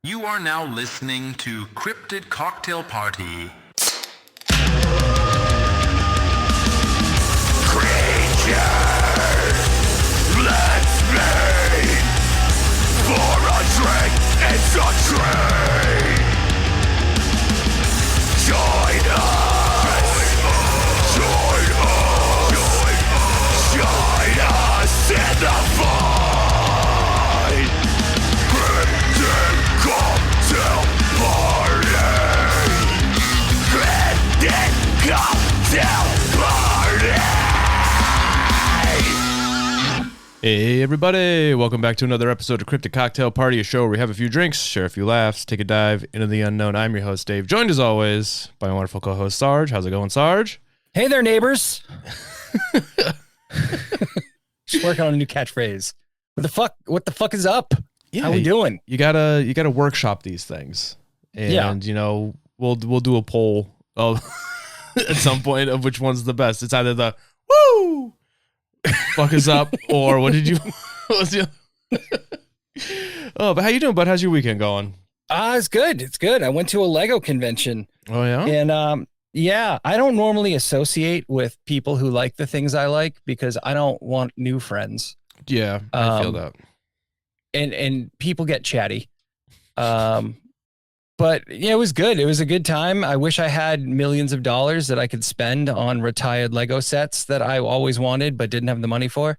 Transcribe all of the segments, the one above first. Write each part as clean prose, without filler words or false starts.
You are now listening to Cryptid Cocktail Party. Creatures, let's meet for a drink. It's a treat. Join us. Join us in the fight. Cryptid Cocktail Party. Cryptid Cocktail Party. Hey everybody, welcome back to another episode of Cryptid Cocktail Party, a show where we have a few drinks, share a few laughs, take a dive into the unknown. I'm your host, Dave, joined as always by my wonderful co-host, Sarge. How's it going, Sarge? Hey there, neighbors. Just working on a new catchphrase. What the fuck is up? Yeah, how we doing? You gotta workshop these things. And you know, we'll do a poll of at some point of which one's the best. It's either the woo fuck is up or what did you Oh, but how you doing, bud? How's your weekend going? It's good. It's good. I went to a Lego convention. Oh yeah? And yeah, I don't normally associate with people who like the things I like because I don't want new friends. Yeah, I feel that. And people get chatty. But yeah, it was good. It was a good time. I wish I had millions of dollars that I could spend on retired Lego sets that I always wanted but didn't have the money for.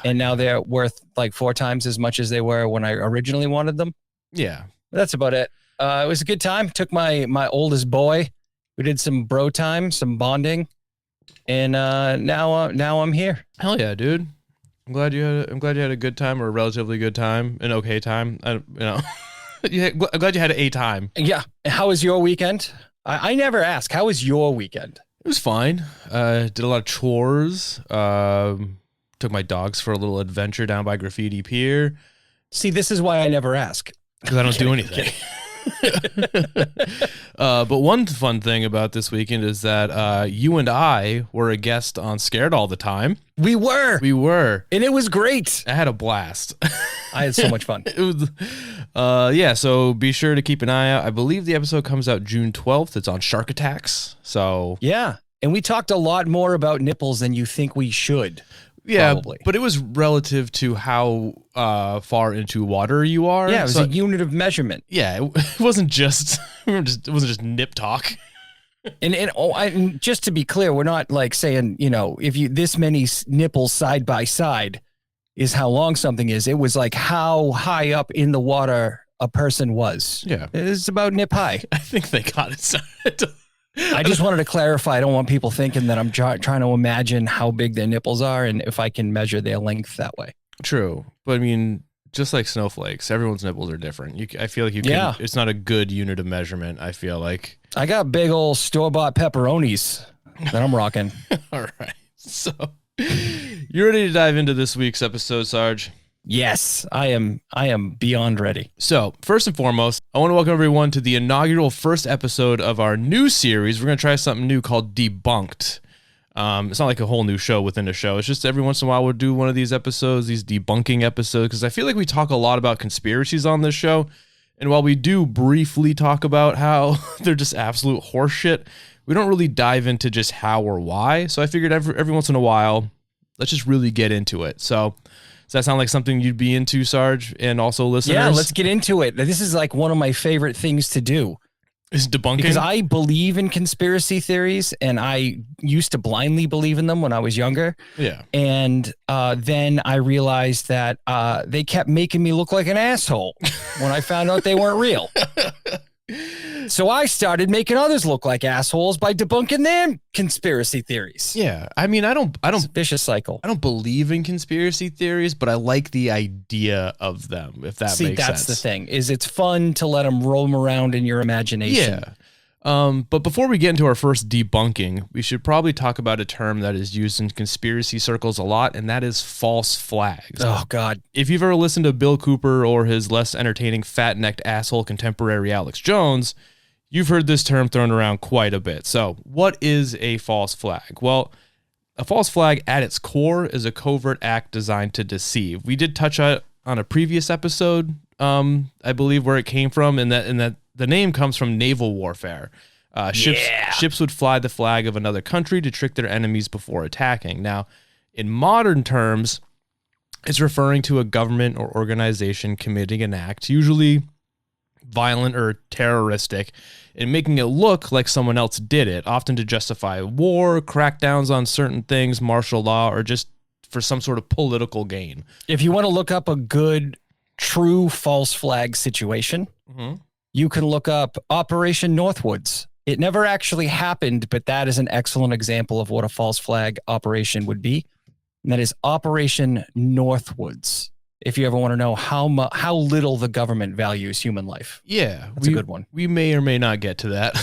And now they're worth like 4 times as much as they were when I originally wanted them. Yeah. But that's about it. It was a good time. Took my oldest boy. We did some bro time, some bonding. And now I'm here. Hell yeah, dude. I'm glad you had a good time or a relatively good time, an okay time. I'm glad you had a time. Yeah. How was your weekend? I never ask. How was your weekend? It was fine. Did a lot of chores. Took my dogs for a little adventure down by Graffiti Pier. See, this is why I never ask. Because I don't do anything. But one fun thing about this weekend is that you and I were a guest on Scared All the Time. We were. And it was great. I had a blast. I had so much fun. It was, yeah, so be sure to keep an eye out. I believe the episode comes out June 12th. It's on shark attacks. So yeah. And we talked a lot more about nipples than you think we should. Yeah, probably. But it was relative to how far into water you are. Yeah, it was a unit of measurement. Yeah, it wasn't just it wasn't just nip talk. And just to be clear, we're not like saying, you know, if you this many nipples side by side is how long something is. It was like how high up in the water a person was. Yeah, it's about nip high. I think they got it. I just wanted to clarify. I don't want people thinking that I'm trying to imagine how big their nipples are and if I can measure their length that way. True. But I mean, just like snowflakes, everyone's nipples are different. I feel like you can, yeah. It's not a good unit of measurement, I feel like. I got big old store-bought pepperonis that I'm rocking. All right. So, you ready to dive into this week's episode, Sarge? Yes, I am beyond ready. So, first and foremost, I want to welcome everyone to the inaugural first episode of our new series. We're going to try something new called Debunked. It's not like a whole new show within a show. It's just every once in a while we'll do one of these episodes, these debunking episodes, because I feel like we talk a lot about conspiracies on this show. And while we do briefly talk about how they're just absolute horseshit, we don't really dive into just how or why. So I figured every once in a while, let's just really get into it. So does that sound like something you'd be into, Sarge, and also listeners? Yeah, let's get into it. This is like one of my favorite things to do. Is debunking? Because I believe in conspiracy theories, and I used to blindly believe in them when I was younger. Yeah. And then I realized that they kept making me look like an asshole when I found out they weren't real. So I started making others look like assholes by debunking their conspiracy theories. Yeah. I mean, I don't It's a vicious cycle. I don't believe in conspiracy theories, but I like the idea of them, if that makes sense. See, that's the thing, is it's fun to let them roam around in your imagination. Yeah. But before we get into our first debunking, we should probably talk about a term that is used in conspiracy circles a lot, and that is false flags. Oh, God. If you've ever listened to Bill Cooper or his less entertaining fat-necked asshole contemporary Alex Jones, you've heard this term thrown around quite a bit. So what is a false flag? Well, a false flag at its core is a covert act designed to deceive. We did touch on a previous episode I believe, where it came from, and that the name comes from naval warfare. Ships would fly the flag of another country to trick their enemies before attacking. Now, in modern terms, it's referring to a government or organization committing an act, usually violent or terroristic, and making it look like someone else did it, often to justify war, crackdowns on certain things, martial law, or just for some sort of political gain. If you want to look up a good, true false flag situation, you can look up Operation Northwoods. It never actually happened, but that is an excellent example of what a false flag operation would be. And that is Operation Northwoods. If you ever want to know how little the government values human life. Yeah. That's a good one. We may or may not get to that.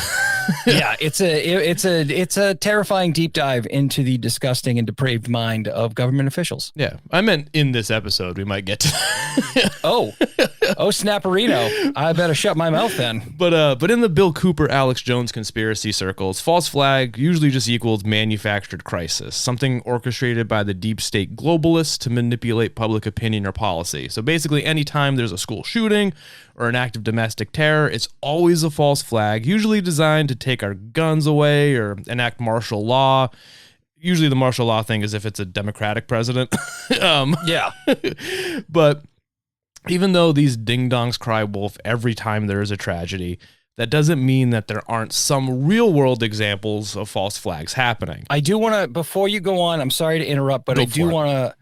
Yeah, it's a terrifying deep dive into the disgusting and depraved mind of government officials. Yeah. I meant in this episode we might get to Oh, snapperino. I better shut my mouth then. But in the Bill Cooper, Alex Jones conspiracy circles, false flag usually just equals manufactured crisis, something orchestrated by the deep state globalists to manipulate public opinion or policy. So basically, anytime there's a school shooting or an act of domestic terror, it's always a false flag, usually designed to take our guns away or enact martial law. Usually the martial law thing is if it's a Democratic president. Yeah. But even though these ding-dongs cry wolf every time there is a tragedy, that doesn't mean that there aren't some real-world examples of false flags happening. I do want to, before you go on, I'm sorry to interrupt, but I do want to.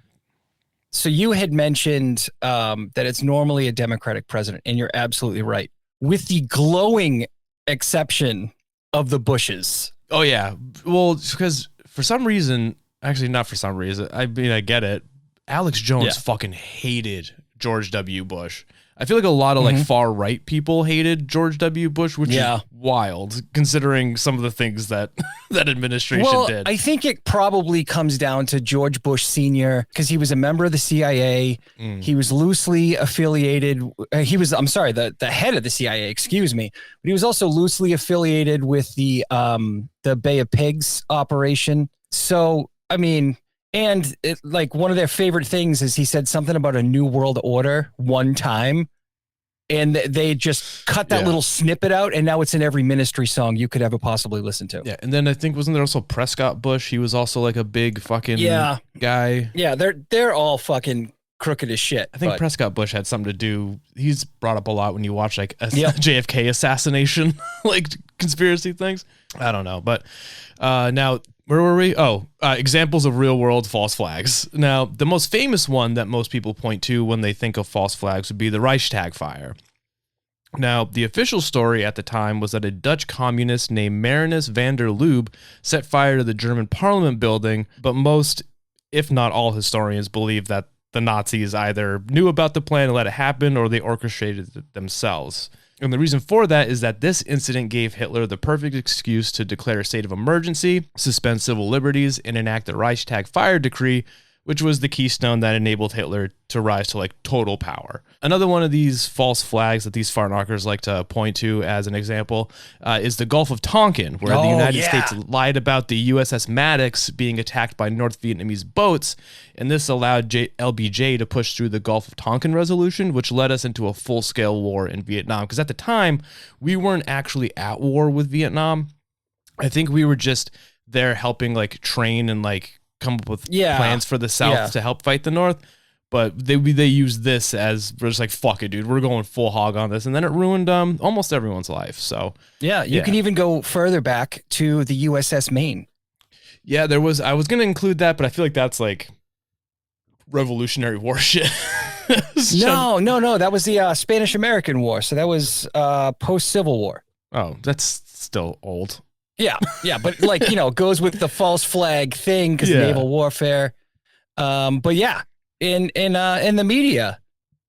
So you had mentioned that it's normally a Democratic president, and you're absolutely right. With the glowing exception of the Bushes. Oh, yeah. Well, because for some reason, actually not for some reason, I mean, I get it. Alex Jones fucking hated George W. Bush. I feel like a lot of like far right people hated George W. Bush, which is wild considering some of the things that that administration did. I think it probably comes down to George Bush Sr. because he was a member of the CIA. He was loosely affiliated. The head of the CIA, excuse me. But he was also loosely affiliated with the Bay of Pigs operation. So, I mean, and like one of their favorite things is he said something about a new world order one time, and they just cut that little snippet out, and now it's in every ministry song you could ever possibly listen to. Yeah, and then I think wasn't there also Prescott Bush? He was also like a big fucking guy. Yeah, they're all fucking crooked as shit. I think Prescott Bush had something to do. He's brought up a lot when you watch like a JFK assassination, like conspiracy things. I don't know, but now. Where were we? Examples of real-world false flags. Now, the most famous one that most people point to when they think of false flags would be the Reichstag fire. Now, the official story at the time was that a Dutch communist named Marinus van der Lubbe set fire to the German parliament building, but most, if not all historians, believe that the Nazis either knew about the plan and let it happen, or they orchestrated it themselves. And the reason for that is that this incident gave Hitler the perfect excuse to declare a state of emergency, suspend civil liberties, and enact the Reichstag fire decree, which was the keystone that enabled Hitler to rise to like total power. Another one of these false flags that these far knockers like to point to as an example is the Gulf of Tonkin, where the United States lied about the USS Maddox being attacked by North Vietnamese boats, and this allowed LBJ to push through the Gulf of Tonkin resolution, which led us into a full-scale war in Vietnam. Because at the time, we weren't actually at war with Vietnam. I think we were just there helping like train and like come up with plans for the South to help fight the North. But they used this as, we're just like, fuck it, dude, we're going full hog on this. And then it ruined almost everyone's life. So you can even go further back to the USS Maine. Yeah, I was going to include that, but I feel like that's like Revolutionary War shit. No. That was the Spanish-American War. So that was post-Civil War. Oh, that's still old. Yeah, but like, you know, it goes with the false flag thing because of naval warfare. But yeah, in the media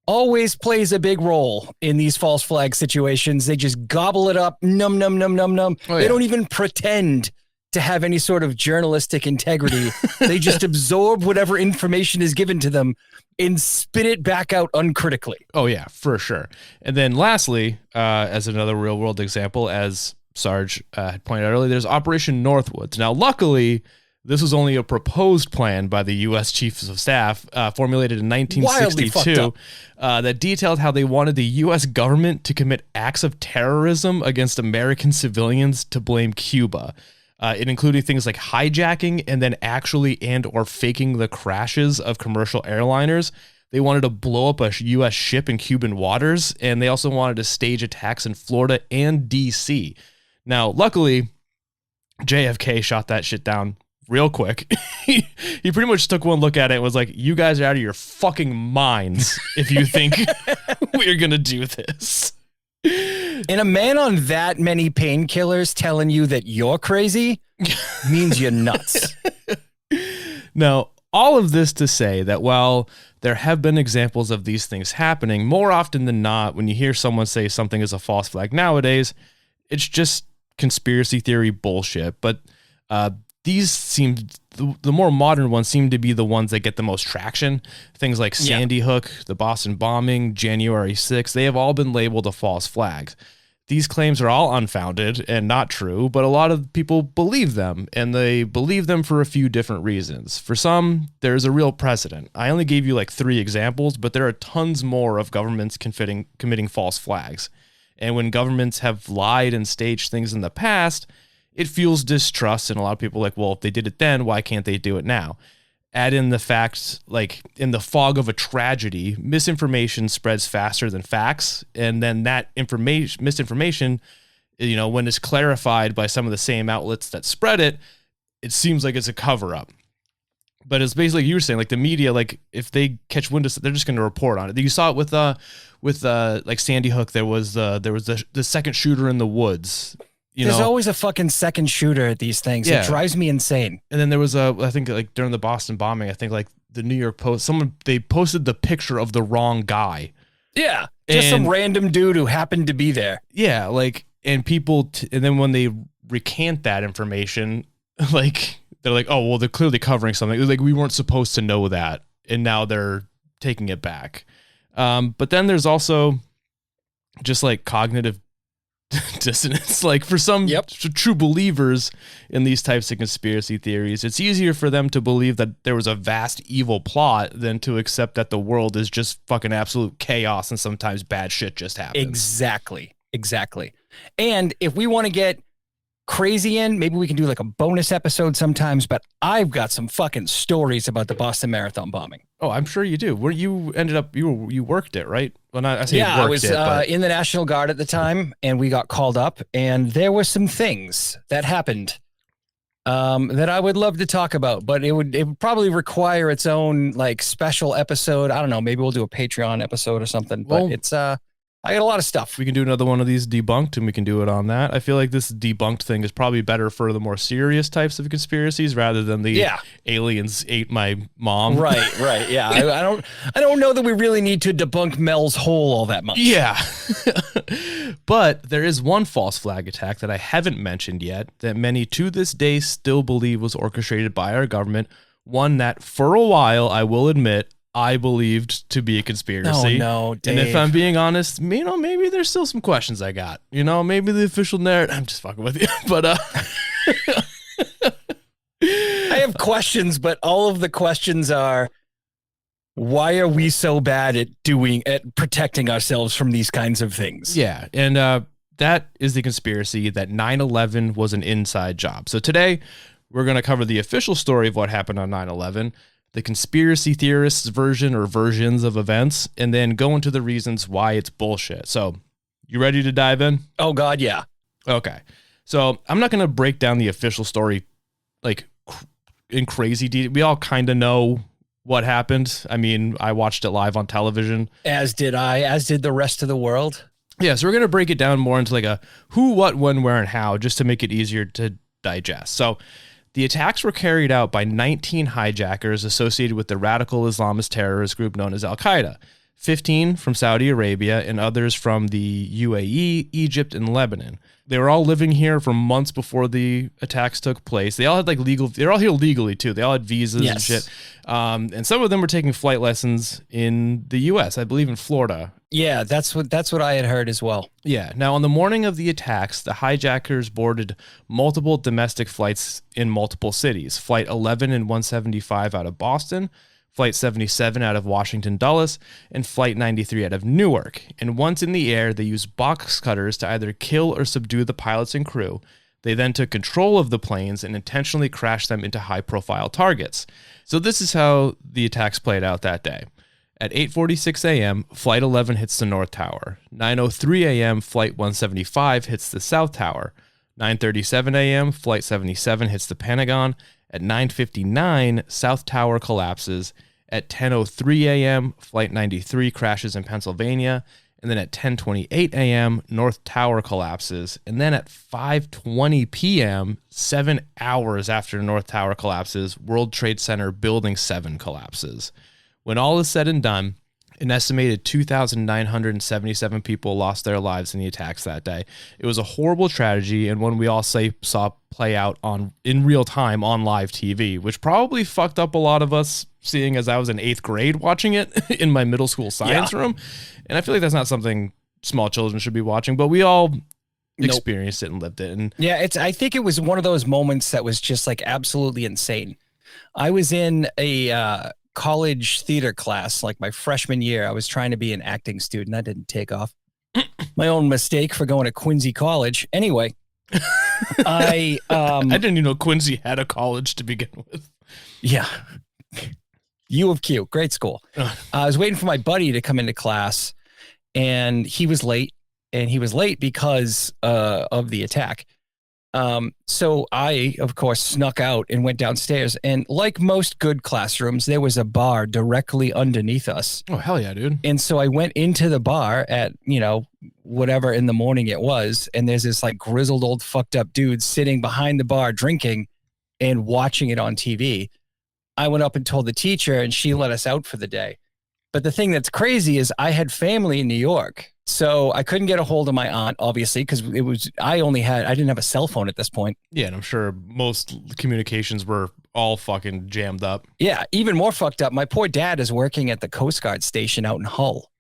always plays a big role in these false flag situations. They just gobble it up, num. They don't even pretend to have any sort of journalistic integrity. They just absorb whatever information is given to them and spit it back out uncritically. Oh yeah, for sure. And then lastly, as another real world example, as Sarge had pointed out earlier, there's Operation Northwoods. Now, luckily, This was only a proposed plan by the U.S. Chiefs of Staff, formulated in 1962, that detailed how they wanted the U.S. government to commit acts of terrorism against American civilians to blame Cuba. It included things like hijacking and then actually and or faking the crashes of commercial airliners. They wanted to blow up a U.S. ship in Cuban waters, and they also wanted to stage attacks in Florida and D.C. Now, luckily, JFK shot that shit down real quick. He pretty much took one look at it and was like, you guys are out of your fucking minds if you think we're going to do this. And a man on that many painkillers telling you that you're crazy means you're nuts. Now, all of this to say that while there have been examples of these things happening, more often than not, when you hear someone say something is a false flag nowadays, it's just conspiracy theory bullshit. But these seem, the more modern ones seem to be the ones that get the most traction. Things like Sandy Hook, the Boston bombing, January 6th, they have all been labeled a false flags. These claims are all unfounded and not true, but a lot of people believe them, and they believe them for a few different reasons. For some, there's a real precedent. I only gave you like 3 examples, but there are tons more of governments committing false flags. And when governments have lied and staged things in the past, it fuels distrust, and a lot of people are like, well, if they did it then, why can't they do it now? Add in the fact, like in the fog of a tragedy, misinformation spreads faster than facts. And then that misinformation, you know, when it's clarified by some of the same outlets that spread it, it seems like it's a cover up. But it's basically, you were saying, like the media, like if they catch wind of it, they're just going to report on it. You saw it with like Sandy Hook. There was the second shooter in the woods. There's always a fucking second shooter at these things. Yeah. It drives me insane. And then there was I think like during the Boston bombing, I think like the New York Post, they posted the picture of the wrong guy. Yeah. Just some random dude who happened to be there. Yeah. Like, and people, and then when they recant that information, like they're like, oh, well, they're clearly covering something. Like we weren't supposed to know that. And now they're taking it back. But then there's also just like cognitive dissonance. Like for some true believers in these types of conspiracy theories, it's easier for them to believe that there was a vast evil plot than to accept that the world is just fucking absolute chaos and sometimes bad shit just happens. Exactly. And if we want to get crazy in, maybe we can do like a bonus episode sometimes, but I've got some fucking stories about the Boston Marathon bombing. Oh, I'm sure you do. Where you ended up, you worked it, right? Well, not, I say yeah, worked I was in the National Guard at the time, and we got called up, and there were some things that happened that I would love to talk about, but it would probably require its own like special episode. I don't know. Maybe we'll do a Patreon episode or something. But well, it's I got a lot of stuff. We can do another one of these debunked, and we can do it on that. I feel like this debunked thing is probably better for the more serious types of conspiracies rather than the aliens ate my mom. Right. Yeah, I don't know that we really need to debunk Mel's hole all that much. Yeah, but there is one false flag attack that I haven't mentioned yet that many to this day still believe was orchestrated by our government. One that, for a while, I will admit, I believed to be a conspiracy. No, Dave. And if I'm being honest, maybe there's still some questions I got. Maybe the official narrative. I'm just fucking with you, but I have questions, but all of the questions are, why are we so bad at protecting ourselves from these kinds of things? Yeah, and that is the conspiracy that 9/11 was an inside job. So today, we're going to cover the official story of what happened on 9/11. The conspiracy theorists' version or versions of events, and then go into the reasons why it's bullshit. So, you ready to dive in? Oh, God, yeah. Okay. So, I'm not going to break down the official story like in crazy detail. We all kind of know what happened. I mean, I watched it live on television. As did the rest of the world. Yeah, so we're going to break it down more into like a who, what, when, where, and how, just to make it easier to digest. So, the attacks were carried out by 19 hijackers associated with the radical Islamist terrorist group known as Al-Qaeda. 15 from Saudi Arabia, and others from the UAE, Egypt, and Lebanon. They were all living here for months before the attacks took place. They all had they're all here legally too. They all had visas and shit. And some of them were taking flight lessons in the US, I believe in Florida. Yeah, that's what I had heard as well. Yeah. Now, on the morning of the attacks, the hijackers boarded multiple domestic flights in multiple cities. Flight 11 and 175 out of Boston, Flight 77 out of Washington Dulles, and Flight 93 out of Newark. And once in the air, they used box cutters to either kill or subdue the pilots and crew. They then took control of the planes and intentionally crashed them into high-profile targets. So this is how the attacks played out that day. At 8:46 a.m., Flight 11 hits the North Tower. 9:03 a.m., Flight 175 hits the South Tower. 9:37 a.m., Flight 77 hits the Pentagon. At 9:59, South Tower collapses. At 10:03 a.m., Flight 93 crashes in Pennsylvania. And then at 10:28 a.m., North Tower collapses. And then at 5:20 p.m., 7 hours after North Tower collapses, World Trade Center Building 7 collapses. When all is said and done, an estimated 2,977 people lost their lives in the attacks that day. It was a horrible tragedy and one we all saw play out in real time on live TV, which probably fucked up a lot of us, seeing as I was in 8th grade watching it in my middle school science room. And I feel like that's not something small children should be watching, but we all experienced it and lived it. And yeah, I think it was one of those moments that was just like absolutely insane. I was in a college theater class, like my freshman year. I was trying to be an acting student. I didn't take off. My own mistake for going to Quincy College. Anyway, I didn't even know Quincy had a college to begin with. Yeah. U of Q, great school. I was waiting for my buddy to come into class, and he was late. And he was late because of the attack. So I, of course, snuck out and went downstairs. And like most good classrooms, there was a bar directly underneath us. Oh, hell yeah, dude. And so I went into the bar at, whatever in the morning it was. And there's this like grizzled old fucked up dude sitting behind the bar drinking and watching it on TV. I went up and told the teacher, and she let us out for the day. But the thing that's crazy is I had family in New York. So I couldn't get a hold of my aunt, obviously, because I didn't have a cell phone at this point. Yeah, and I'm sure most communications were all fucking jammed up. Yeah, even more fucked up. My poor dad is working at the Coast Guard station out in Hull.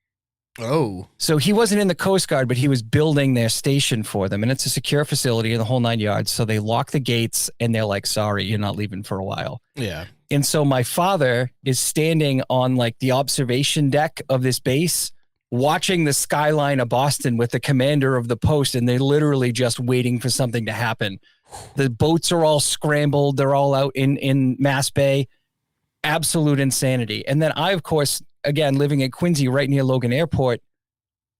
Oh. So he wasn't in the Coast Guard, but he was building their station for them. And it's a secure facility in the whole 9 yards. So they lock the gates and they're like, sorry, you're not leaving for a while. Yeah. And so my father is standing on like the observation deck of this base, watching the skyline of Boston with the commander of the post, and they're literally just waiting for something to happen. The boats are all scrambled. They're all out in Mass Bay. Absolute insanity. And then I, of course, again, living in Quincy, right near Logan Airport,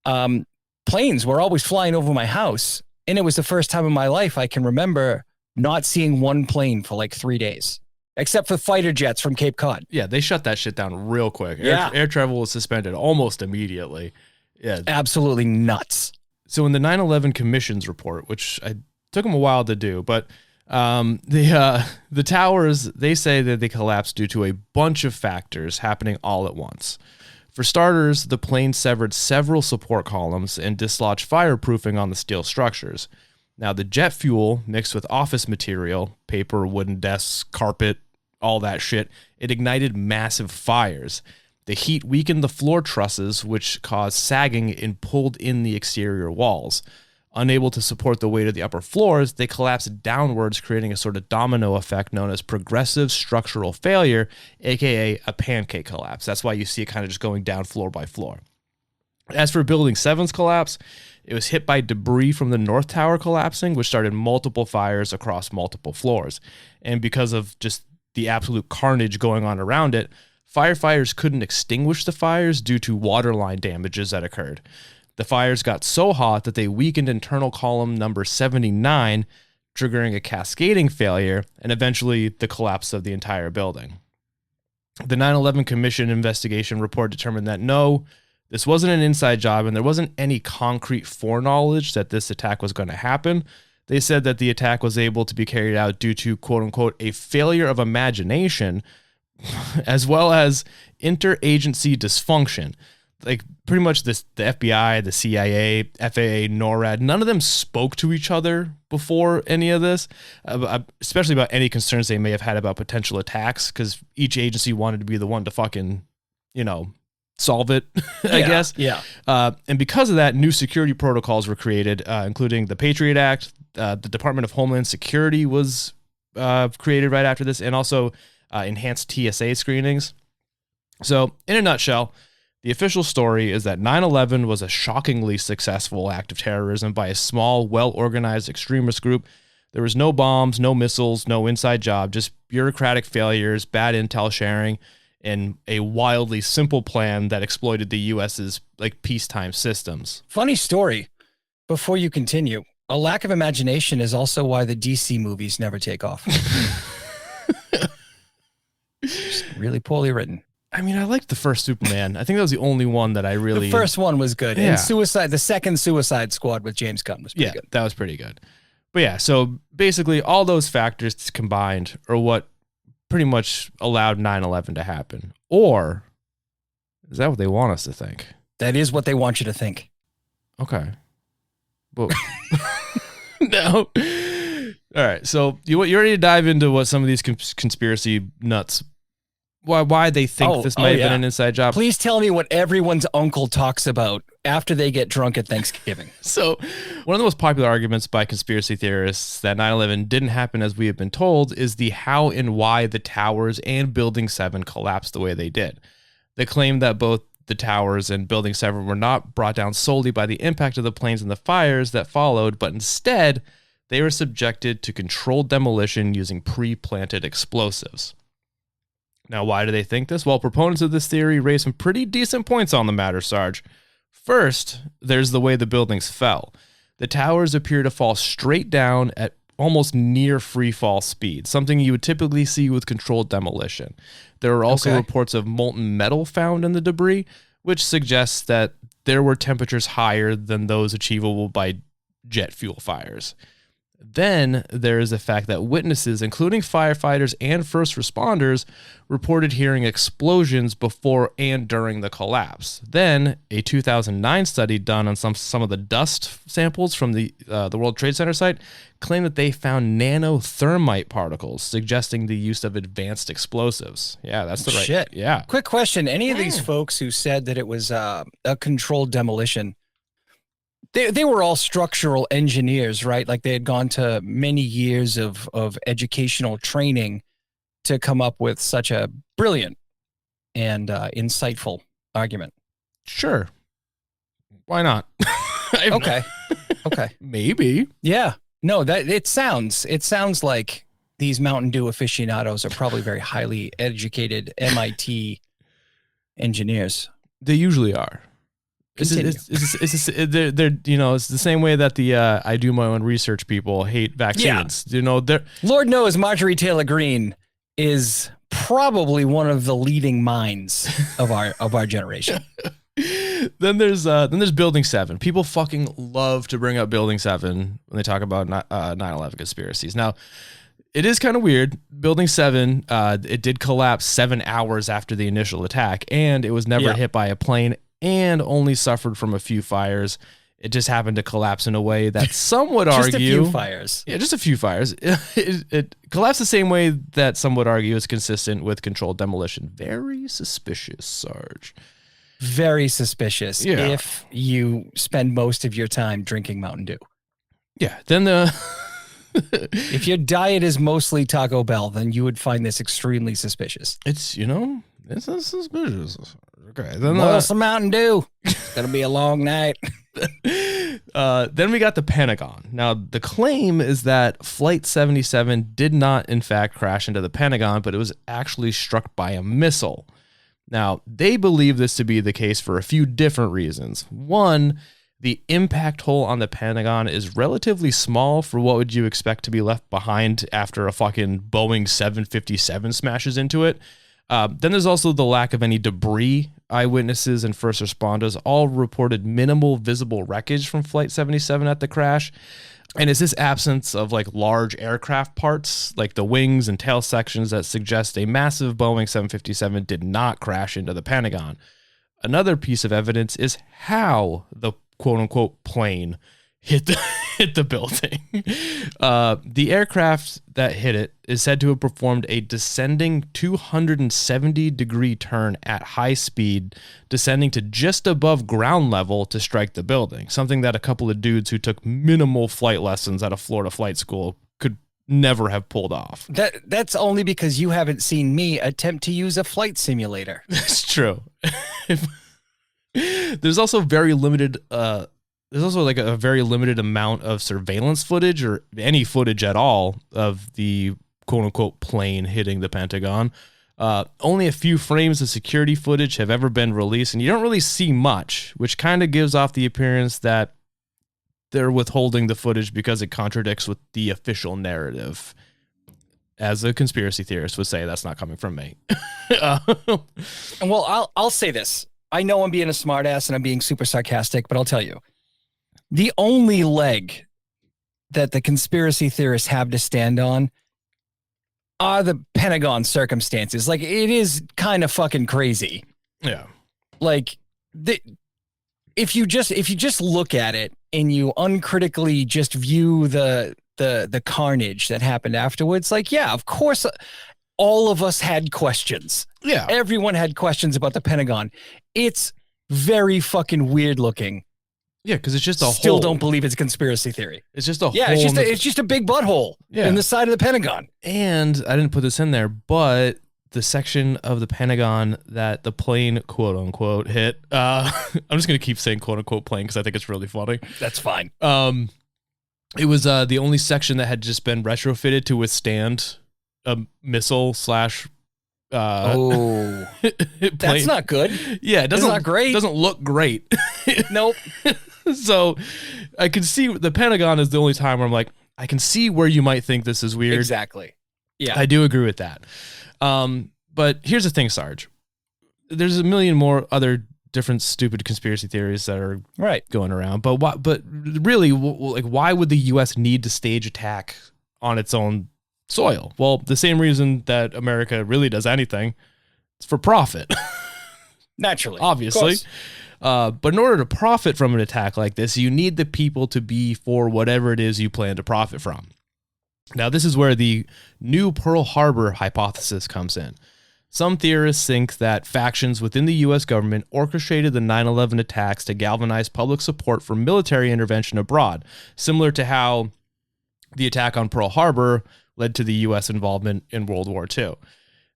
planes were always flying over my house. And it was the first time in my life I can remember not seeing one plane for like 3 days. Except for fighter jets from Cape Cod. Yeah, they shut that shit down real quick. Yeah. Air travel was suspended almost immediately. Yeah. Absolutely nuts. So in the 9/11 Commission's report, which I took them a while to do, but the towers, they say that they collapsed due to a bunch of factors happening all at once. For starters, the plane severed several support columns and dislodged fireproofing on the steel structures. Now, the jet fuel mixed with office material, paper, wooden desks, carpet, all that shit, it ignited massive fires. The heat weakened the floor trusses, which caused sagging and pulled in the exterior walls. Unable to support the weight of the upper floors, they collapsed downwards, creating a sort of domino effect known as progressive structural failure, aka a pancake collapse. That's why you see it kind of just going down floor by floor. As for Building 7's collapse, it was hit by debris from the North Tower collapsing, which started multiple fires across multiple floors. And because of just the absolute carnage going on around it, firefighters couldn't extinguish the fires due to waterline damages that occurred. The fires got so hot that they weakened internal column number 79, triggering a cascading failure and eventually the collapse of the entire building. The 9/11 Commission investigation report determined that no, this wasn't an inside job and there wasn't any concrete foreknowledge that this attack was going to happen. They said that the attack was able to be carried out due to, quote unquote, a failure of imagination, as well as interagency dysfunction. like pretty much the FBI, the CIA, FAA, NORAD, none of them spoke to each other before any of this, especially about any concerns they may have had about potential attacks, because each agency wanted to be the one to fucking, solve it, I guess. Yeah. And because of that, new security protocols were created, including the Patriot Act. The Department of Homeland Security was created right after this, and also enhanced TSA screenings. So, in a nutshell, the official story is that 9/11 was a shockingly successful act of terrorism by a small, well-organized extremist group. There was no bombs, no missiles, no inside job, just bureaucratic failures, bad intel sharing, and a wildly simple plan that exploited the U.S.'s peacetime systems. Funny story. Before you continue, a lack of imagination is also why the DC movies never take off. Just really poorly written. I mean, I liked the first Superman. I think that was the only one that I really... The first one was good. Yeah. And the second Suicide Squad with James Gunn was pretty good. That was pretty good. But yeah, so basically all those factors combined are what pretty much allowed 9/11 to happen. Or is that what they want us to think? That is what they want you to think. Okay. But no. All right. So you're ready to dive into what some of these conspiracy nuts, why they think this might have been an inside job. Please tell me what everyone's uncle talks about after they get drunk at Thanksgiving. So one of the most popular arguments by conspiracy theorists that 9/11 didn't happen as we have been told is the how and why the towers and Building 7 collapsed the way they did. They claim that both the towers and Building 7 were not brought down solely by the impact of the planes and the fires that followed, but instead they were subjected to controlled demolition using pre-planted explosives. Now, why do they think this? Well, proponents of this theory raise some pretty decent points on the matter, Sarge. First, there's the way the buildings fell. The towers appear to fall straight down at almost near free fall speed, something you would typically see with controlled demolition. There are also reports of molten metal found in the debris, which suggests that there were temperatures higher than those achievable by jet fuel fires. Then there is the fact that witnesses, including firefighters and first responders, reported hearing explosions before and during the collapse. Then a 2009 study done on some of the dust samples from the World Trade Center site claimed that they found nanothermite particles, suggesting the use of advanced explosives. Yeah, that's the right. Shit. Yeah. Quick question. Any of these folks who said that it was a controlled demolition, they were all structural engineers, right? Like they had gone to many years of educational training to come up with such a brilliant and insightful argument. Sure. Why not? Okay. Maybe. Yeah. No, it sounds like these Mountain Dew aficionados are probably very highly educated MIT engineers. They usually are. It's the same way that the I do my own research people hate vaccines. Yeah. Lord knows Marjorie Taylor Greene is probably one of the leading minds of our generation. Then there's Building 7. People fucking love to bring up Building 7 when they talk about 9/11 conspiracies. Now, it is kind of weird. Building 7, it did collapse 7 hours after the initial attack, and it was never hit by a plane and only suffered from a few fires. It just happened to collapse in a way that some would argue... Just a few fires. Yeah, just a few fires. It collapsed the same way that some would argue is consistent with controlled demolition. Very suspicious, Sarge. Very suspicious if you spend most of your time drinking Mountain Dew. Yeah, then if your diet is mostly Taco Bell, then you would find this extremely suspicious. It's suspicious. Okay, then boil some Mountain Dew. It's gonna be a long night. Then we got the Pentagon. Now, the claim is that Flight 77 did not, in fact, crash into the Pentagon, but it was actually struck by a missile. Now, they believe this to be the case for a few different reasons. One, the impact hole on the Pentagon is relatively small for what would you expect to be left behind after a fucking Boeing 757 smashes into it. Then there's also the lack of any debris. Eyewitnesses and first responders all reported minimal visible wreckage from Flight 77 at the crash. And it's this absence of large aircraft parts, like the wings and tail sections, that suggest a massive Boeing 757 did not crash into the Pentagon. Another piece of evidence is how the quote-unquote plane hit the building. The aircraft that hit it is said to have performed a descending 270-degree turn at high speed, descending to just above ground level to strike the building, something that a couple of dudes who took minimal flight lessons at a Florida flight school could never have pulled off. That's only because you haven't seen me attempt to use a flight simulator. That's true. There's also like a very limited amount of surveillance footage or any footage at all of the quote unquote plane hitting the Pentagon. Only a few frames of security footage have ever been released, and you don't really see much, which kind of gives off the appearance that they're withholding the footage because it contradicts with the official narrative. As a conspiracy theorist would say, that's not coming from me. Well, I'll say this. I know I'm being a smartass and I'm being super sarcastic, but I'll tell you, the only leg that the conspiracy theorists have to stand on are the Pentagon circumstances. Like, it is kind of fucking crazy. Yeah. Like, if you just look at it and you uncritically just view the carnage that happened afterwards, like, yeah, of course, all of us had questions. Yeah. Everyone had questions about the Pentagon. It's very fucking weird looking. Yeah, because it's just a Still hole. don't believe it's a conspiracy theory. It's just a Yeah, hole. it's just a big butthole in the side of the Pentagon. And I didn't put this in there, but the section of the Pentagon that the plane, quote unquote, hit. I'm just going to keep saying quote unquote plane because I think it's really funny. That's fine. It was the only section that had just been retrofitted to withstand a missile slash. That's not good. Yeah, it doesn't. It's not great. It doesn't look great. Nope. So I can see the Pentagon is the only time where I'm like, I can see where you might think this is weird. Exactly. Yeah. I do agree with that. But here's the thing, Sarge. There's a million more other different stupid conspiracy theories that are going around. But why? But really, like, why would the U.S. need to stage attack on its own soil? Well, the same reason that America really does anything. It's for profit. Naturally. Obviously. But in order to profit from an attack like this, you need the people to be for whatever it is you plan to profit from. Now, this is where the new Pearl Harbor hypothesis comes in. Some theorists think that factions within the U.S. government orchestrated the 9/11 attacks to galvanize public support for military intervention abroad, similar to how the attack on Pearl Harbor led to the U.S. involvement in World War II.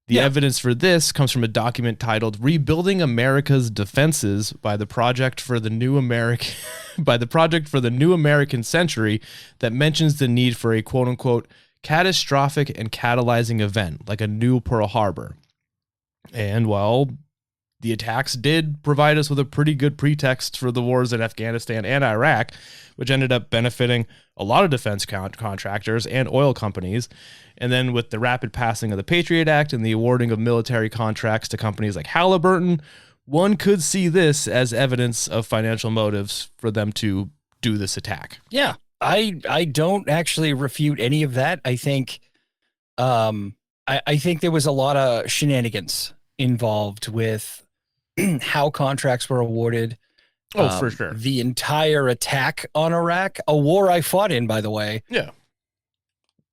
The evidence for this comes from a document titled "Rebuilding America's Defenses" by the Project for the New American Century, that mentions the need for a quote-unquote catastrophic and catalyzing event like a new Pearl Harbor. And, well, the attacks did provide us with a pretty good pretext for the wars in Afghanistan and Iraq, which ended up benefiting a lot of defense contractors and oil companies. And then with the rapid passing of the Patriot Act and the awarding of military contracts to companies like Halliburton, one could see this as evidence of financial motives for them to do this attack. Yeah, I don't actually refute any of that. I think I think there was a lot of shenanigans involved with how contracts were awarded. For sure. The entire attack on Iraq, a war I fought in, by the way. Yeah.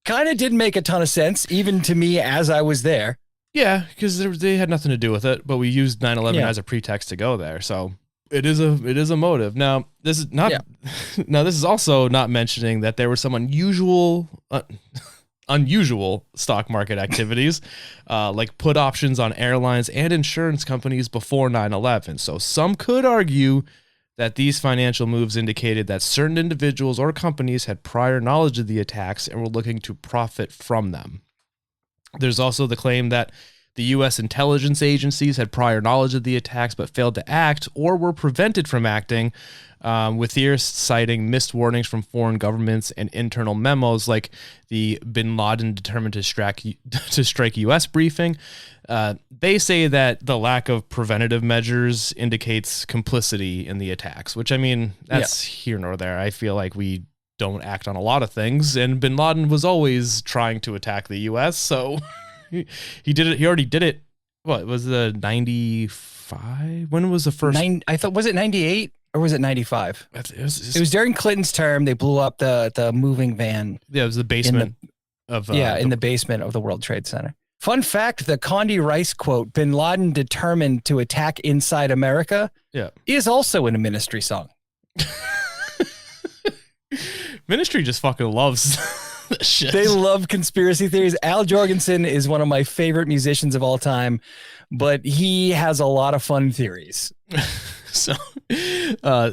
Kind of didn't make a ton of sense, even to me as I was there. Yeah, because they had nothing to do with it, but we used 9/11 as a pretext to go there. So it is a motive. Now, this is not. Yeah. Now, this is also not mentioning that there were some unusual stock market activities, like put options on airlines and insurance companies before 9/11. So some could argue that these financial moves indicated that certain individuals or companies had prior knowledge of the attacks and were looking to profit from them. There's also the claim that the U.S. intelligence agencies had prior knowledge of the attacks but failed to act or were prevented from acting, with theorists citing missed warnings from foreign governments and internal memos like the Bin Laden determined to strike U.S. briefing. They say that the lack of preventative measures indicates complicity in the attacks, which, I mean, that's here nor there. I feel like we don't act on a lot of things, and Bin Laden was always trying to attack the U.S., so he did it. He already did it what was the 95? When was the first? I thought, was it 98 or was it 95? It was during Clinton's term. They blew up the moving van. Yeah, it was the basement in the basement of the World Trade Center. Fun fact, the Condi Rice quote, "Bin Laden determined to attack inside America," is also in a Ministry song. Ministry just fucking loves this shit. They love conspiracy theories. Al Jorgensen is one of my favorite musicians of all time, but he has a lot of fun theories. So,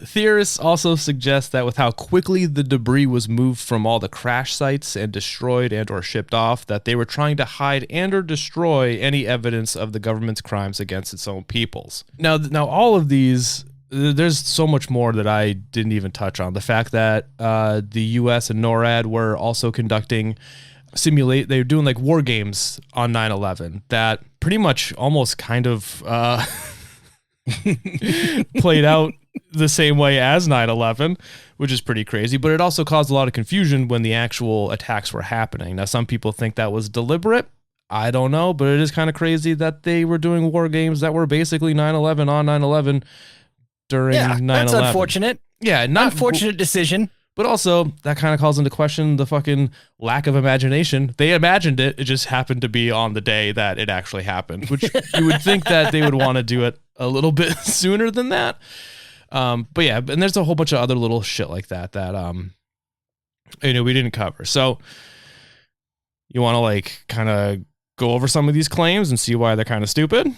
theorists also suggest that with how quickly the debris was moved from all the crash sites and destroyed and or shipped off, that they were trying to hide and or destroy any evidence of the government's crimes against its own peoples. Now all of these, there's so much more that I didn't even touch on. The fact that the U.S. and NORAD were also conducting they were doing like war games on 9/11 that pretty much almost kind of played out the same way as 9/11, which is pretty crazy, but it also caused a lot of confusion when the actual attacks were happening. Now, some people think that was deliberate. I don't know, but it is kind of crazy that they were doing war games that were basically 9/11 on 9/11 during 9/11. That's unfortunate. Yeah, unfortunate decision. But also, that kind of calls into question the fucking lack of imagination. They imagined it. It just happened to be on the day that it actually happened, which you would think that they would want to do it a little bit sooner than that. But yeah, and there's a whole bunch of other little shit like that we didn't cover. So you want to like kind of go over some of these claims and see why they're kind of stupid?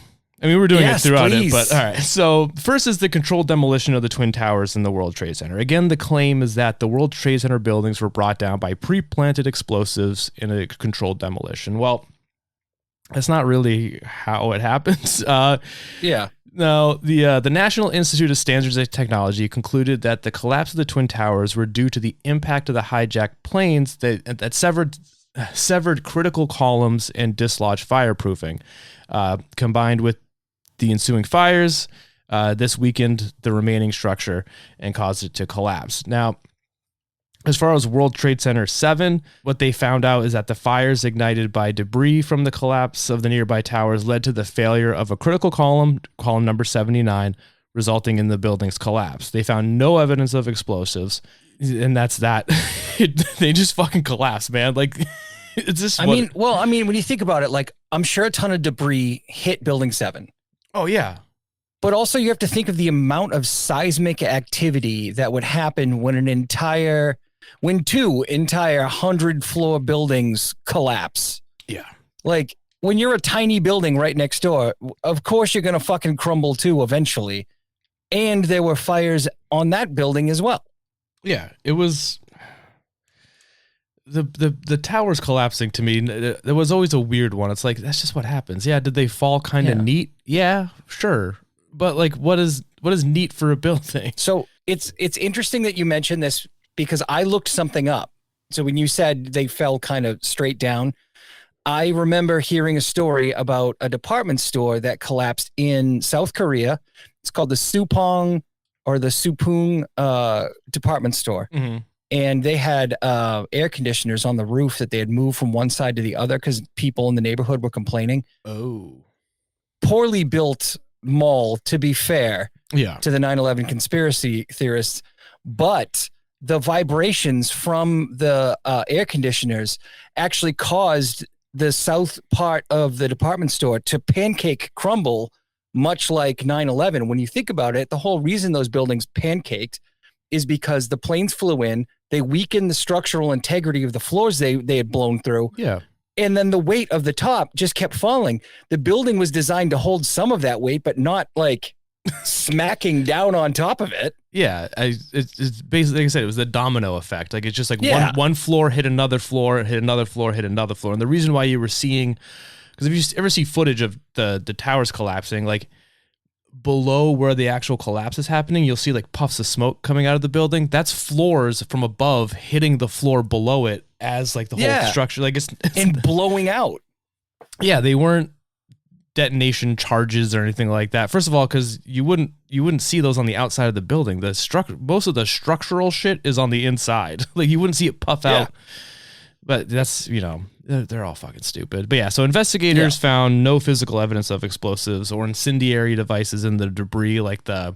I mean, we're doing it throughout it, but all right. So first is the controlled demolition of the Twin Towers in the World Trade Center. Again, the claim is that the World Trade Center buildings were brought down by pre-planted explosives in a controlled demolition. Well, that's not really how it happens. Now, the National Institute of Standards and Technology concluded that the collapse of the Twin Towers were due to the impact of the hijacked planes that severed critical columns and dislodged fireproofing, combined with the ensuing fires. This weakened the remaining structure and caused it to collapse. Now, as far as World Trade Center 7, what they found out is that the fires ignited by debris from the collapse of the nearby towers led to the failure of a critical column number 79, resulting in the building's collapse. They found no evidence of explosives, and that's that. They just fucking collapsed, man. Like, it's just. I mean, when you think about it, like, I'm sure a ton of debris hit Building 7. Oh, yeah. But also you have to think of the amount of seismic activity that would happen when two entire 100-floor buildings collapse. Yeah. Like, when you're a tiny building right next door, of course you're going to fucking crumble too eventually. And there were fires on that building as well. Yeah, it was the towers collapsing. To me, there was always a weird one. It's like, that's just what happens. Yeah, did they fall kind of neat? Yeah, sure. But like, what is neat for a building? So it's interesting that you mentioned this because I looked something up. So when you said they fell kind of straight down, I remember hearing a story about a department store that collapsed in South Korea. It's called the Supong department store. Mm-hmm. And they had air conditioners on the roof that they had moved from one side to the other because people in the neighborhood were complaining. Oh. Poorly built mall, to be fair, to the 9/11 conspiracy theorists. But the vibrations from the air conditioners actually caused the south part of the department store to pancake crumble, much like 9/11. When you think about it, the whole reason those buildings pancaked is because the planes flew in, they weakened the structural integrity of the floors they had blown through. Yeah. And then the weight of the top just kept falling. The building was designed to hold some of that weight, but not like smacking down on top of it. Yeah. It's basically, like I said, it was the domino effect. Like, it's just like one floor hit another floor, hit another floor, hit another floor. And the reason why you were seeing, because if you ever see footage of the towers collapsing, like below where the actual collapse is happening, you'll see like puffs of smoke coming out of the building. That's floors from above hitting the floor below it as like the whole structure, like it's and blowing out. Yeah, they weren't detonation charges or anything like that. First of all, because you wouldn't see those on the outside of the building. Most of the structural shit is on the inside. Like, you wouldn't see it puff out But that's, they're all fucking stupid. But yeah, so investigators found no physical evidence of explosives or incendiary devices in the debris, like the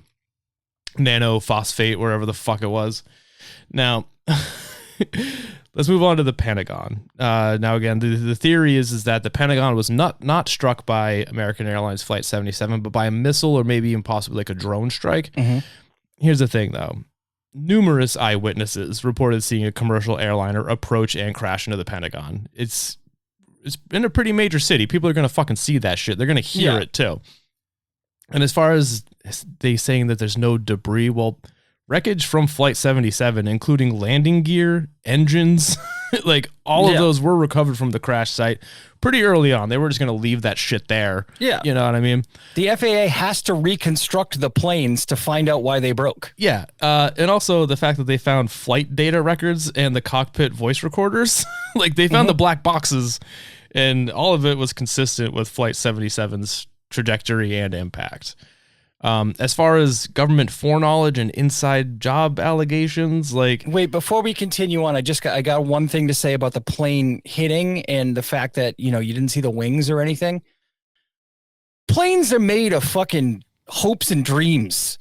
nanophosphate, wherever the fuck it was. Now, let's move on to the Pentagon. Now, again, the theory is that the Pentagon was not struck by American Airlines Flight 77, but by a missile or maybe even possibly like a drone strike. Mm-hmm. Here's the thing, though. Numerous eyewitnesses reported seeing a commercial airliner approach and crash into the Pentagon. It's in a pretty major city. People are going to fucking see that shit. They're going to hear it, too. And as far as they saying that there's no debris, well, wreckage from Flight 77, including landing gear, engines, like all of those were recovered from the crash site pretty early on. They were just going to leave that shit there. Yeah. You know what I mean? The FAA has to reconstruct the planes to find out why they broke. Yeah. And also the fact that they found flight data records and the cockpit voice recorders. Like they found the black boxes, and all of it was consistent with Flight 77's trajectory and impact. As far as government foreknowledge and inside job allegations, like... Wait, before we continue on, I got one thing to say about the plane hitting and the fact that, you didn't see the wings or anything. Planes are made of fucking hopes and dreams.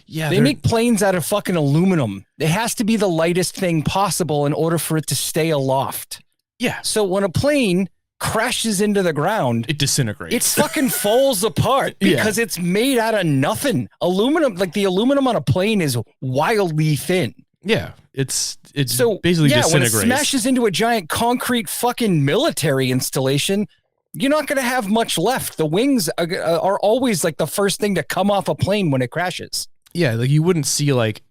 Yeah, they make planes out of fucking aluminum. It has to be the lightest thing possible in order for it to stay aloft. Yeah. So when a plane crashes into the ground, it disintegrates. It fucking falls apart because it's made out of nothing. Aluminum, like the aluminum on a plane is wildly thin. Yeah, it's so basically disintegrates. When it smashes into a giant concrete fucking military installation, you're not going to have much left. The wings are always like the first thing to come off a plane when it crashes. Yeah, like you wouldn't see like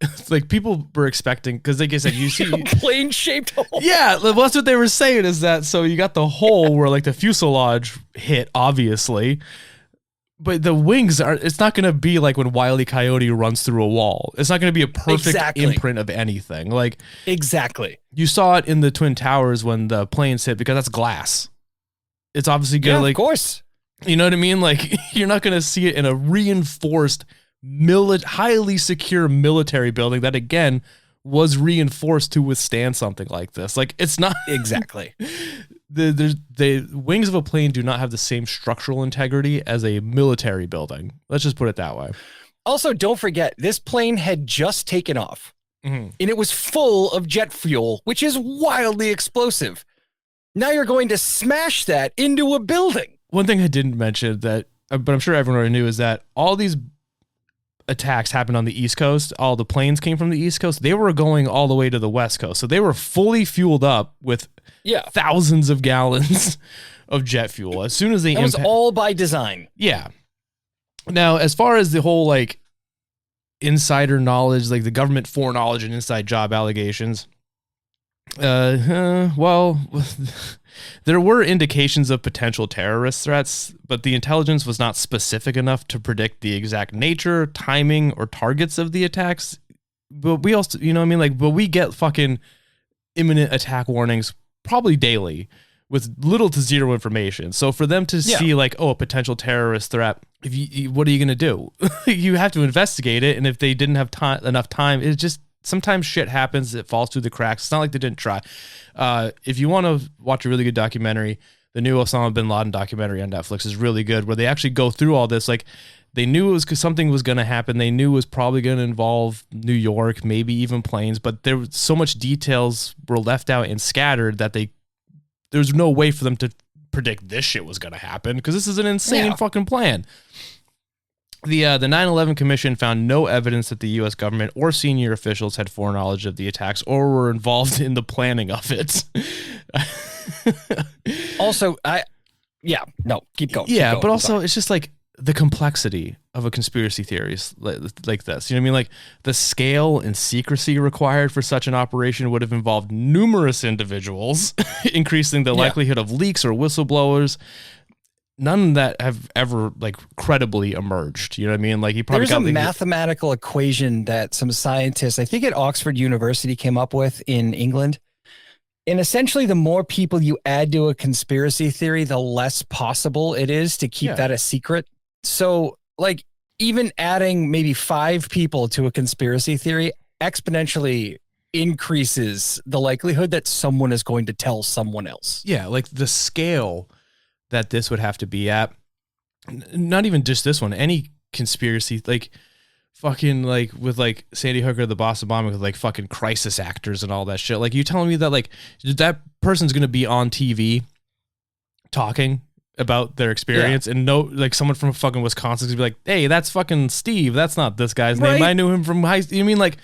people were expecting, because like I said, you see a plane shaped hole. Yeah, well, that's what they were saying, is that so you got the hole where like the fuselage hit, obviously, but the wings it's not going to be like when Wile E. Coyote runs through a wall. It's not going to be a perfect imprint of anything. Like exactly, you saw it in the Twin Towers when the planes hit, because that's glass. It's obviously going to like, of course, you know what I mean? Like you're not going to see it in a reinforced highly secure military building that again was reinforced to withstand something like this. Like it's not exactly the wings of a plane do not have the same structural integrity as a military building. Let's just put it that way. Also, don't forget, this plane had just taken off and it was full of jet fuel, which is wildly explosive. Now you're going to smash that into a building. One thing I didn't mention that, but I'm sure everyone already knew, is that all these attacks happened on the East Coast. All the planes came from the East Coast. They were going all the way to the West Coast. So they were fully fueled up with thousands of gallons of jet fuel. As soon as they... That was all by design. Yeah. Now, as far as the whole like insider knowledge, like the government foreknowledge and inside job allegations, well, there were indications of potential terrorist threats, but the intelligence was not specific enough to predict the exact nature, timing, or targets of the attacks. But we also, you know what I mean? Like, but we get fucking imminent attack warnings probably daily with little to zero information. So for them to see like, oh, a potential terrorist threat, if you what are you going to do? You have to investigate it. And if they didn't have enough time, it's just, sometimes shit happens. It falls through the cracks. It's not like they didn't try. If you want to watch a really good documentary, the new Osama bin Laden documentary on Netflix is really good, where they actually go through all this. Like they knew it was because something was going to happen. They knew it was probably going to involve New York, maybe even planes, but there was so much details were left out and scattered that there's no way for them to predict this shit was going to happen, because this is an insane fucking plan. The 9/11 Commission found no evidence that the U.S. government or senior officials had foreknowledge of the attacks or were involved in the planning of it. Also, keep going. Yeah, keep going. But also it's just like the complexity of a conspiracy theories like this. You know what I mean? Like the scale and secrecy required for such an operation would have involved numerous individuals, increasing the likelihood of leaks or whistleblowers. None that have ever like credibly emerged. You know what I mean? Like there's a mathematical equation that some scientists, I think at Oxford University, came up with in England. And essentially, the more people you add to a conspiracy theory, the less possible it is to keep that a secret. So like even adding maybe 5 people to a conspiracy theory exponentially increases the likelihood that someone is going to tell someone else. Yeah, like the scale that this would have to be at, not even just this one, any conspiracy, like fucking like with like Sandy Hook or the Boss Obama with like fucking crisis actors and all that shit. Like you telling me that like that person's going to be on TV talking about their experience and no, like someone from fucking Wisconsin's gonna be like, hey, that's fucking Steve. That's not this guy's name. I knew him from high school. You mean like,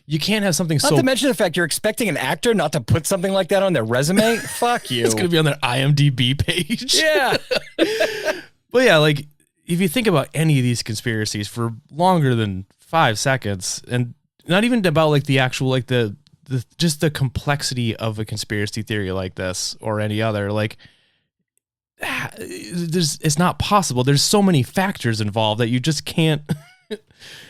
you can't have something not to mention the fact you're expecting an actor not to put something like that on their resume. Fuck you. It's going to be on their IMDb page. Yeah. But yeah, like if you think about any of these conspiracies for longer than 5 seconds, and not even about like the actual, like the just the complexity of a conspiracy theory like this or any other, like it's not possible. There's so many factors involved that you just can't.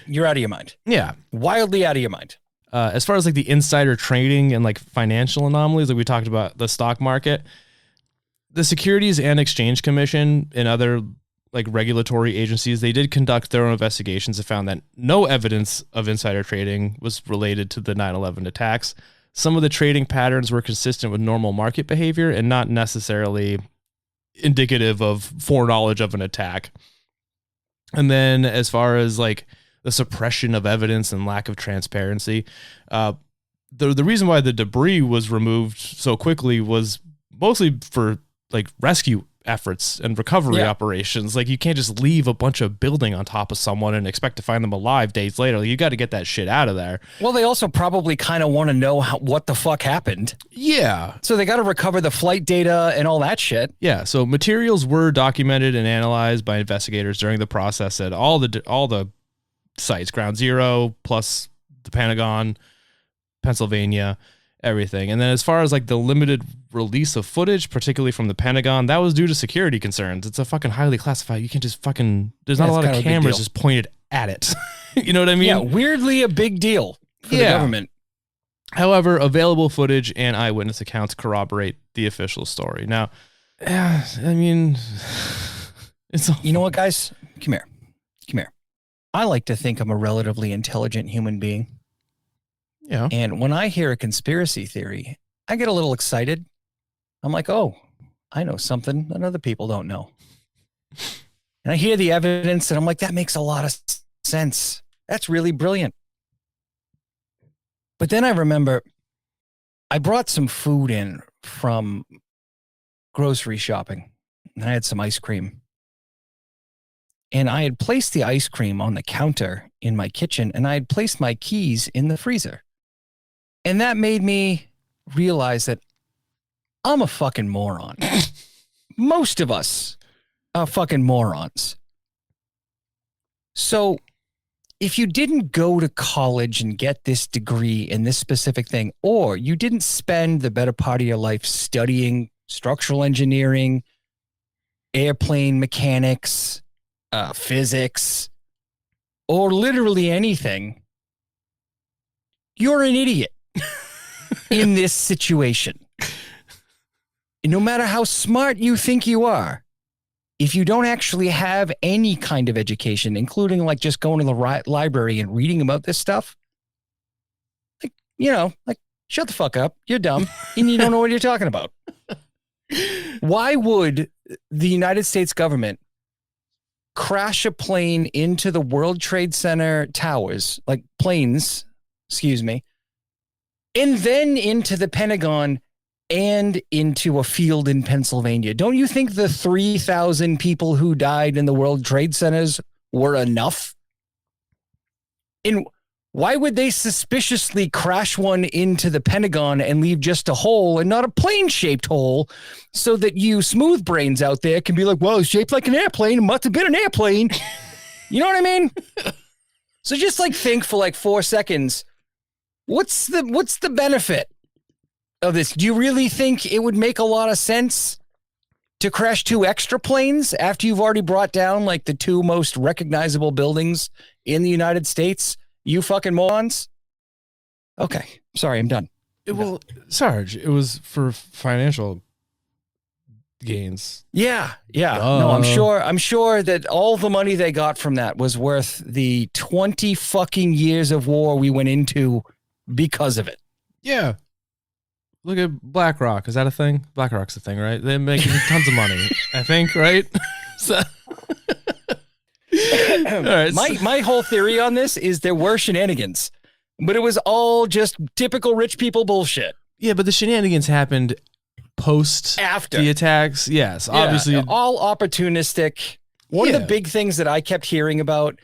You're out of your mind. Yeah. Wildly out of your mind. As far as like the insider trading and like financial anomalies, like we talked about the stock market, the Securities and Exchange Commission and other like regulatory agencies, they did conduct their own investigations and found that no evidence of insider trading was related to the 9/11 attacks. Some of the trading patterns were consistent with normal market behavior and not necessarily indicative of foreknowledge of an attack. And then as far as like the suppression of evidence and lack of transparency, the reason why the debris was removed so quickly was mostly for like rescue efforts and recovery operations. Like you can't just leave a bunch of building on top of someone and expect to find them alive days later. Like, you got to get that shit out of there. Well, they also probably kind of want to know what the fuck happened. Yeah. So they got to recover the flight data and all that shit. Yeah. So materials were documented and analyzed by investigators during the process at all the sites, Ground Zero plus the Pentagon, Pennsylvania, everything. And then as far as like the limited release of footage, particularly from the Pentagon, that was due to security concerns. It's a fucking highly classified. You can't just fucking, there's not a lot of cameras just pointed at it. You know what I mean? Yeah, weirdly a big deal for the government. However, available footage and eyewitness accounts corroborate the official story. Now, I mean, it's all, you know what, guys? Come here. I like to think I'm a relatively intelligent human being. Yeah. And when I hear a conspiracy theory, I get a little excited. I'm like, oh, I know something that other people don't know. And I hear the evidence and I'm like, that makes a lot of sense. That's really brilliant. But then I remember I brought some food in from grocery shopping and I had some ice cream. And I had placed the ice cream on the counter in my kitchen and I had placed my keys in the freezer. And that made me realize that I'm a fucking moron. Most of us are fucking morons. So if you didn't go to college and get this degree in this specific thing, or you didn't spend the better part of your life studying structural engineering, airplane mechanics, physics, or literally anything, you're an idiot. In this situation. And no matter how smart you think you are, if you don't actually have any kind of education, including like just going to the library and reading about this stuff, like, you know, like, shut the fuck up. You're dumb and you don't know what you're talking about. Why would the United States government crash a plane into the World Trade Center towers, like planes, excuse me, and then into the Pentagon and into a field in Pennsylvania? Don't you think the 3,000 people who died in the World Trade Centers were enough? And why would they suspiciously crash one into the Pentagon and leave just a hole and not a plane-shaped hole so that you smooth brains out there can be like, well, it's shaped like an airplane. It must have been an airplane. You know what I mean? So just like think for like 4 seconds. What's the benefit of this? Do you really think it would make a lot of sense to crash 2 extra planes after you've already brought down like the 2 most recognizable buildings in the United States? You fucking morons. Okay. Sorry, I'm done. Well, Sarge, it was for financial gains. Yeah. No, I'm sure that all the money they got from that was worth the 20 fucking years of war we went into because of it. Yeah. Look at BlackRock. Is that a thing? BlackRock's a thing, right? They're making tons of money, I think, right? So, all right. My whole theory on this is there were shenanigans, but it was all just typical rich people bullshit. Yeah, but the shenanigans happened After the attacks. Yes, obviously. all opportunistic. One of the big things that I kept hearing about,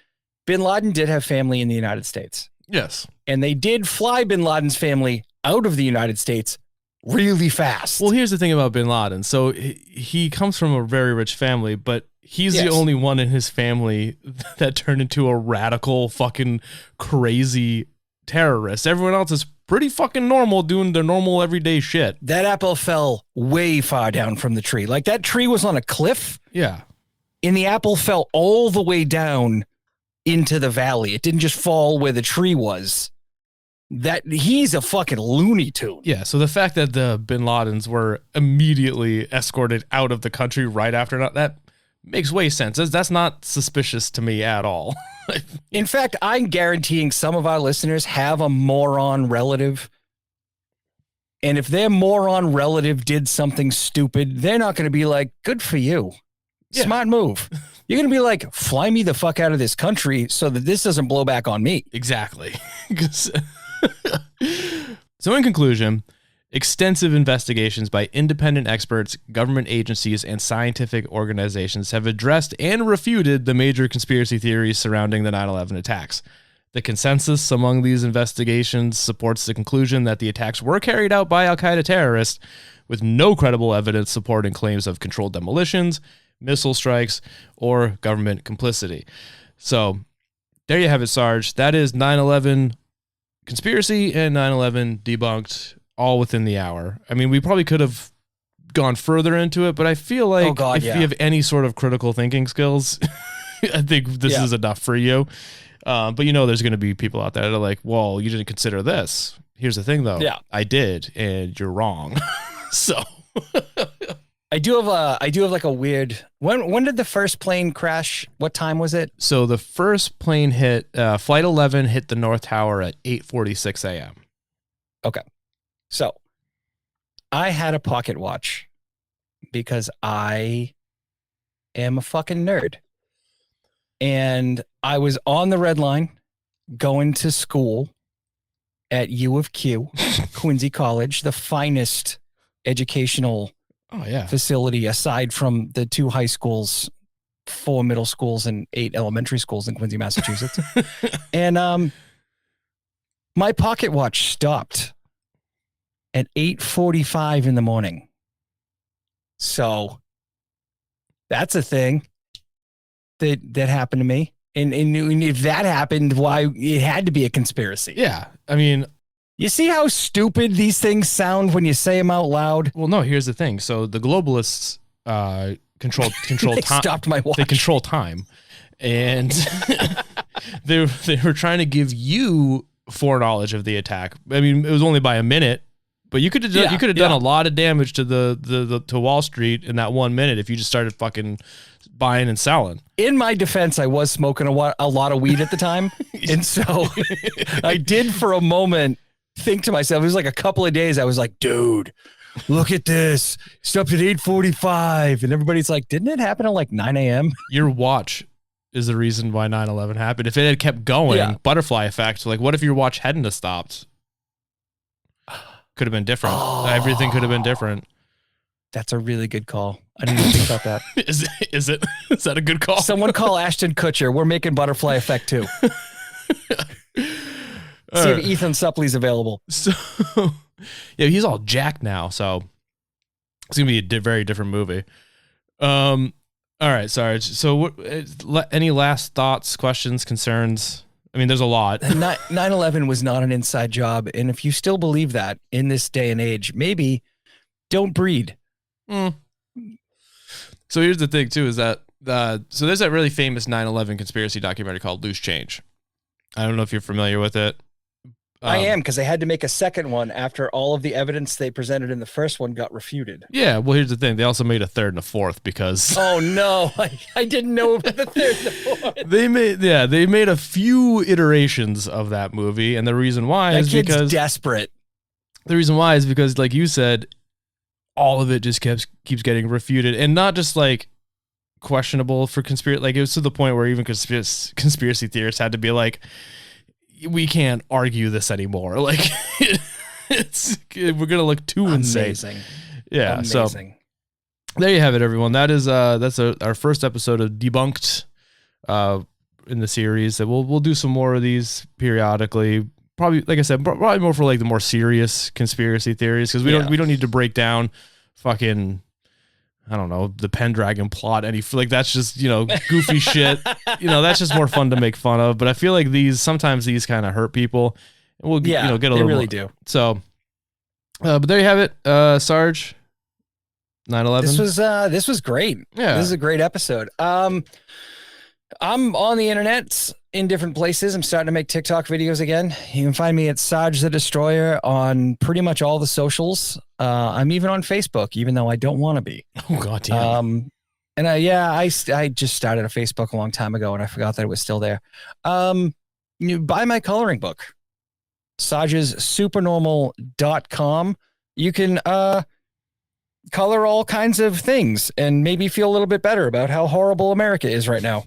bin Laden did have family in the United States. Yes. And they did fly bin Laden's family out of the United States really fast. Well, here's the thing about bin Laden. So he comes from a very rich family, but he's the only one in his family that turned into a radical fucking crazy terrorist. Everyone else is pretty fucking normal doing their normal everyday shit. That apple fell way far down from the tree. Like that tree was on a cliff. Yeah. And the apple fell all the way down into the valley. It didn't just fall where the tree was. That he's a fucking Looney Tune. Yeah, so the fact that the bin Ladens were immediately escorted out of the country right after that makes way sense. That's not suspicious to me at all. In fact, I'm guaranteeing some of our listeners have a moron relative. And if their moron relative did something stupid, they're not going to be like, good for you. Yeah. Smart move. You're going to be like, fly me the fuck out of this country so that this doesn't blow back on me. Exactly. So in conclusion, extensive investigations by independent experts, government agencies, and scientific organizations have addressed and refuted the major conspiracy theories surrounding the 9/11 attacks. The consensus among these investigations supports the conclusion that the attacks were carried out by al-Qaeda terrorists, with no credible evidence supporting claims of controlled demolitions, missile strikes, or government complicity. So there you have it, Sarge. That is 9/11 conspiracy and 9/11 debunked, all within the hour. I mean, we probably could have gone further into it, but I feel like if you have any sort of critical thinking skills, I think this is enough for you. But there's going to be people out there that are like, well, you didn't consider this. Here's the thing, though. Yeah. I did, and you're wrong. So I do have like a weird. When did the first plane crash? What time was it? So the first plane hit, Flight 11 hit the North Tower at 8:46 a.m. Okay. So I had a pocket watch because I am a fucking nerd. And I was on the red line going to school at U of Q, Quincy College, the finest educational facility aside from the 2 high schools, 4 middle schools, and 8 elementary schools in Quincy, Massachusetts. And my pocket watch stopped at 8:45 in the morning. So that's a thing that happened to me. And if that happened, why it had to be a conspiracy. Yeah. I mean, you see how stupid these things sound when you say them out loud? well, no, here's the thing. So the globalists control They time. stopped my watch. They control time. And they were trying to give you foreknowledge of the attack. I mean, it was only by a minute, but you could have done a lot of damage to to Wall Street in that 1 minute if you just started fucking buying and selling. In my defense, I was smoking a lot of weed at the time. And so I did for a moment think to myself, it was like a couple of days, I was like, dude, look at this. Stopped at 8:45. And everybody's like, didn't it happen at like 9 a.m.? Your watch is the reason why 9/11 happened. If it had kept going, butterfly effect, like what if your watch hadn't have stopped? Could have been different. Everything could have been different. That's a really good call. I didn't even think about that. Is it? Is that a good call? Someone call Ashton Kutcher. We're making butterfly effect too. See if Ethan Suppley's available. So, yeah, he's all jacked now, so it's gonna be a very different movie. All right, sorry. So, any last thoughts, questions, concerns? I mean, there's a lot. 9/11 was not an inside job, and if you still believe that in this day and age, maybe don't breed. So here's the thing, too, is that so there's that really famous 9/11 conspiracy documentary called Loose Change. I don't know if you're familiar with it. I am, because they had to make a second one after all of the evidence they presented in the first one got refuted. Yeah, well, here's the thing. They also made a third and a fourth because... Oh, no. I didn't know about the third and the fourth. They made a few iterations of that movie, and the reason why is because... desperate. The reason why is because, like you said, all of it just keeps getting refuted, and not just like questionable for conspiracy. Like, it was to the point where even conspiracy theorists had to be like, we can't argue this anymore. Like, we're gonna look too insane. Yeah. Amazing. So there you have it, everyone. That's our first episode of Debunked in the series. That we'll do some more of these periodically. Probably, like I said, probably more for like the more serious conspiracy theories, because we don't need to break down fucking, I don't know, the Pendragon plot. Like, that's just, goofy shit. That's just more fun to make fun of. But I feel like sometimes these kind of hurt people. And we'll get a little they really more. Do. So, but there you have it, Sarge. 9/11. This was great. Yeah, this is a great episode. I'm on the internet in different places. I'm starting to make TikTok videos again. You can find me at Sarge the Destroyer on pretty much all the socials. I'm even on Facebook, even though I don't want to be. Oh God, yeah. And I just started a Facebook a long time ago, and I forgot that it was still there. You buy my coloring book, sargessupernormal.com. You can color all kinds of things and maybe feel a little bit better about how horrible America is right now.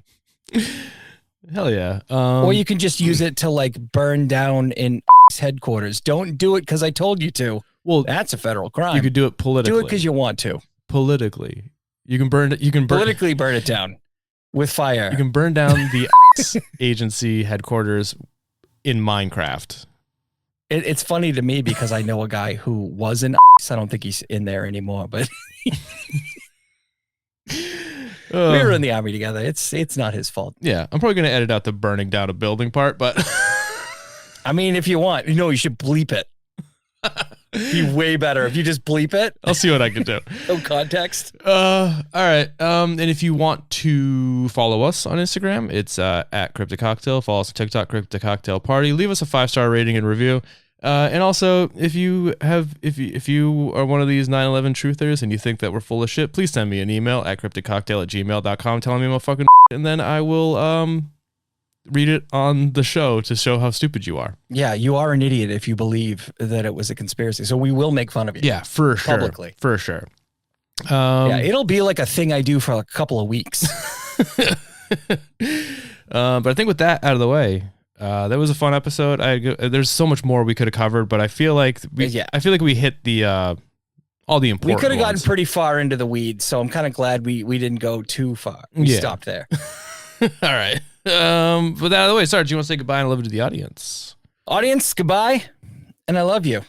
Hell yeah. Or you can just use it to like burn down in headquarters. Don't do it because I told you to. Well, that's a federal crime. You could do it politically. Do it because you want to. Politically. You can burn it. You can politically burn it down with fire. You can burn down the agency headquarters in Minecraft. It's funny to me because I know a guy who was in I don't think he's in there anymore, but we were in the army together. It's not his fault. Yeah, I'm probably going to edit out the burning down a building part, but I mean, if you want, you should bleep it. Be way better if you just bleep it. I'll see what I can do. No context. All right. And if you want to follow us on Instagram, it's at Cryptid Cocktail. Follow us on TikTok, Cryptid Cocktail Party. Leave us a 5-star rating and review. And also, if you are one of these 9/11 truthers and you think that we're full of shit, please send me an email at cryptidcocktail@gmail.com telling me I'm a fucking and then I will read it on the show to show how stupid you are. Yeah, you are an idiot if you believe that it was a conspiracy. So we will make fun of you. Yeah, for sure. Publicly. For sure. Yeah, it'll be like a thing I do for a couple of weeks. But I think with that out of the way, that was a fun episode. There's so much more we could have covered, but I feel like we hit the all the important. We could have gotten ones. pretty far into the weeds, so I'm kind of glad we didn't go too far. We stopped there. All right. With that out of the way, Sarge, do you want to say goodbye and love you to the audience? Audience, goodbye, and I love you.